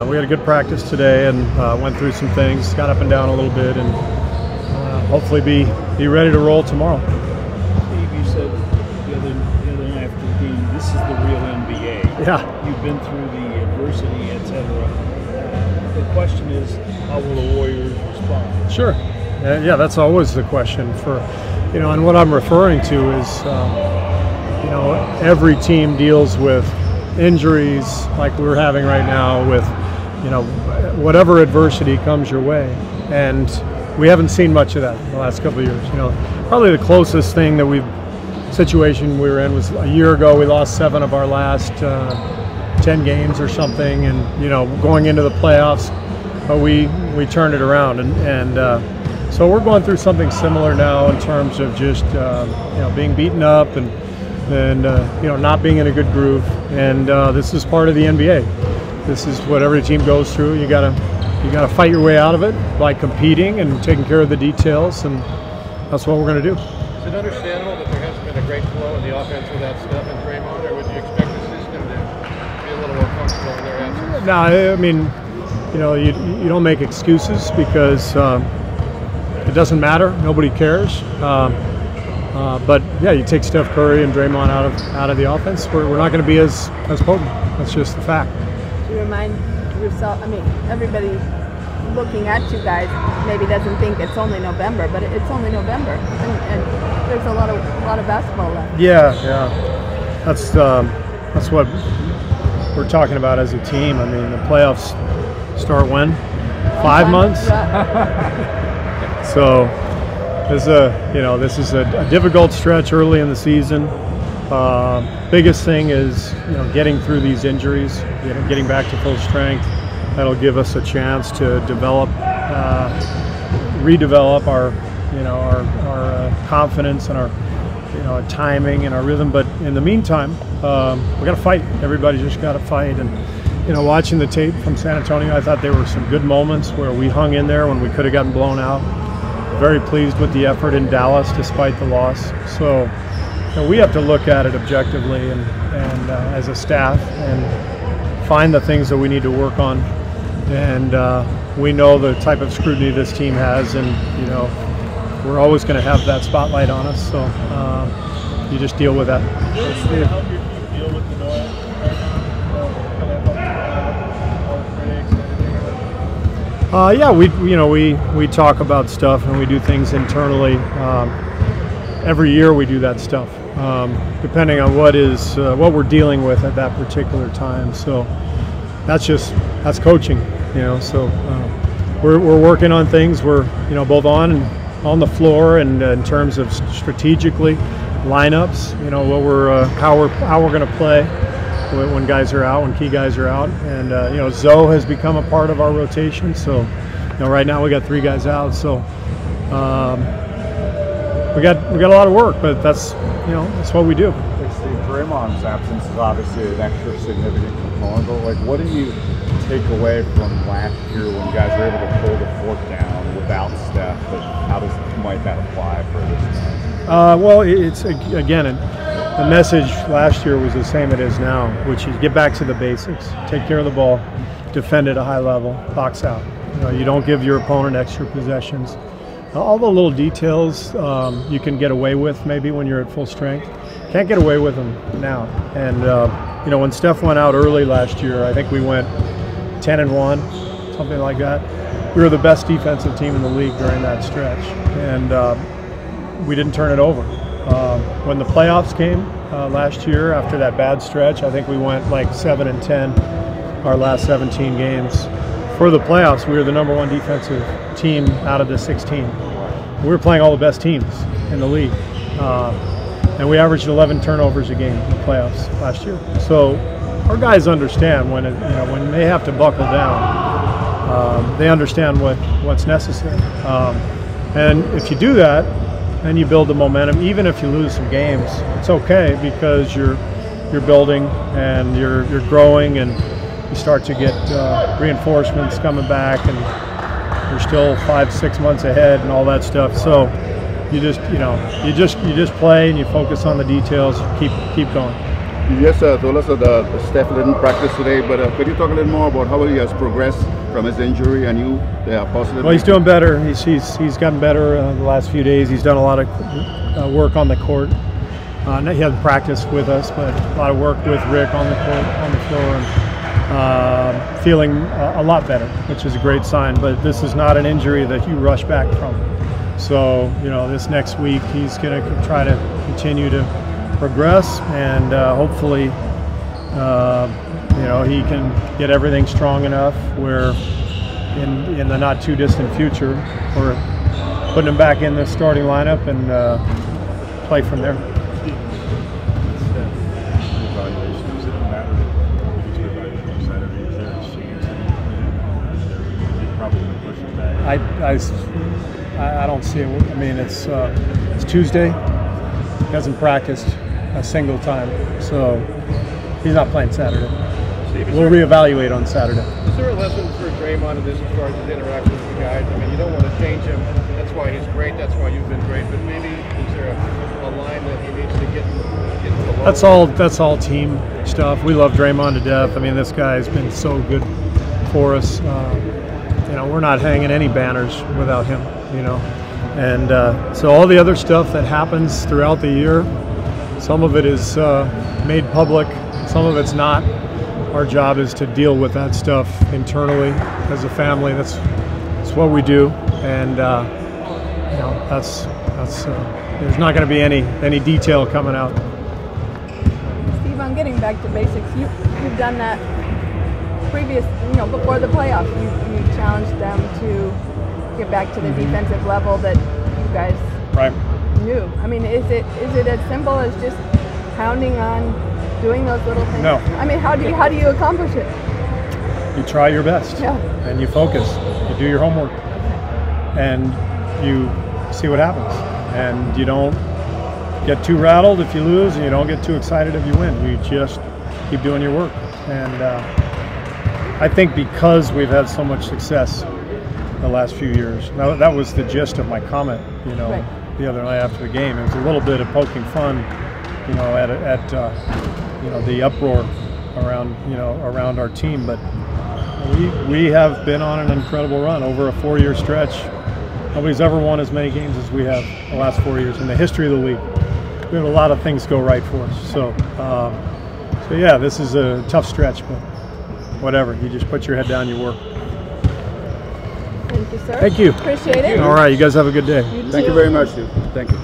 We had a good practice today and went through some things, got up and down a little bit, and hopefully be ready to roll tomorrow. Steve, you said the other night after the game, this is the real NBA. Yeah. You've been through the adversity, etc. The question is, how will the Warriors respond? Sure. Yeah, that's always the question for, and what I'm referring to is, every team deals with injuries like we're having right now with, whatever adversity comes your way. And we haven't seen much of that in the last couple of years. Probably the closest thing situation we were in was a year ago. We lost 7 of our last 10 games or something, and going into the playoffs, but we turned it around, and so we're going through something similar now in terms of just being beaten up and not being in a good groove, and this is part of the NBA. This is what every team goes through. You gotta fight your way out of it by competing and taking care of the details, and that's what we're going to do. Is it understandable that there hasn't been a great flow in the offense without Steph and Draymond, or would you expect the system to be a little more comfortable in their absence? No, I mean, you don't make excuses because it doesn't matter. Nobody cares. But yeah, you take Steph Curry and Draymond out of the offense, we're not going to be as potent. That's just the fact. To remind yourself, everybody looking at you guys maybe doesn't think it's only November, but it's only November, and there's a lot of basketball left. Yeah. That's what we're talking about as a team. The playoffs start when? 5 months. Yeah. So this is a difficult stretch early in the season. Biggest thing is getting through these injuries, getting back to full strength. That'll give us a chance to redevelop our confidence and our timing and our rhythm. But in the meantime, we got to fight. Everybody just got to fight. And watching the tape from San Antonio, I thought there were some good moments where we hung in there when we could have gotten blown out. Very pleased with the effort in Dallas despite the loss. So we have to look at it objectively and as a staff and find the things that we need to work on. And we know the type of scrutiny this team has, and we're always going to have that spotlight on us. So you just deal with that. How do you deal with the noise? Yeah, we talk about stuff and we do things internally. Every year we do that stuff, depending on what we're dealing with at that particular time. So that's coaching, So we're working on things. We're both on the floor and in terms of strategically lineups. How we're going to play when guys are out, when key guys are out, and Zoe has become a part of our rotation. So right now we got 3 guys out. So we got a lot of work, but that's what we do. Draymond's absence is obviously an extra significant component, but what do you take away from last year when you guys were able to pull the 4th down without Steph? But how might that apply for this time? Well, it's again, the message last year was the same it is now, which is get back to the basics, take care of the ball, defend at a high level, box out. You don't give your opponent extra possessions. All the little details you can get away with maybe when you're at full strength. Can't get away with them now. And when Steph went out early last year, I think we went 10-1, something like that. We were the best defensive team in the league during that stretch, and we didn't turn it over. When the playoffs came last year, after that bad stretch, I think we went like 7-10 our last 17 games. For the playoffs, we were the #1 defensive team out of the 16. We were playing all the best teams in the league, and we averaged 11 turnovers a game in the playoffs last year. So our guys understand when they have to buckle down, they understand what's necessary. And if you do that, and you build the momentum, even if you lose some games, it's okay because you're building and you're growing, and you start to get reinforcements coming back, and you're still 5-6 months ahead and all that stuff. So you just play and you focus on the details, keep going. You just told us that Steph didn't practice today, but could you talk a little more about how he has progressed from his injury and you possibly? Well, he's doing better. He's gotten better the last few days. He's done a lot of work on the court. He hasn't practiced with us, but a lot of work with Rick on the court, on the floor, and feeling a lot better, which is a great sign. But this is not an injury that you rush back from. So, this next week he's going to try to continue to progress, and hopefully, he can get everything strong enough where in the not too distant future we're putting him back in the starting lineup and play from there. I don't see it. I mean, it's Tuesday. He hasn't practiced a single time, so he's not playing Saturday. We'll reevaluate on Saturday. Is there a lesson for Draymond in this as far as his interaction with the guys? I mean, you don't want to change him. That's why he's great. That's why you've been great. But maybe is there a line that he needs to get below? That's all team stuff. We love Draymond to death. I mean, this guy's been so good for us. We're not hanging any banners without him. And so all the other stuff that happens throughout the year, some of it is made public, some of it's not. Our job is to deal with that stuff internally as a family. That's what we do, and that's there's not going to be any detail coming out. Steve, on getting back to basics, you've done that previous, before the playoffs. You challenged them to get back to the defensive level that you guys knew. I mean, is it as simple as just pounding on doing those little things? No. I mean, how do you accomplish it? You try your best. Yeah. And you focus. You do your homework, and you see what happens. And you don't get too rattled if you lose, and you don't get too excited if you win. You just keep doing your work. And I think because we've had so much success the last few years. Now, that was the gist of my comment, the other night after the game. It was a little bit of poking fun, at the uproar around our team. But we have been on an incredible run over a 4-year stretch. Nobody's ever won as many games as we have the last 4 years in the history of the league. We have a lot of things go right for us. So yeah, this is a tough stretch, but whatever. You just put your head down, you work. Thank you, sir. Thank you. Appreciate it. All right, you guys have a good day. Thank you very much, dude. Thank you.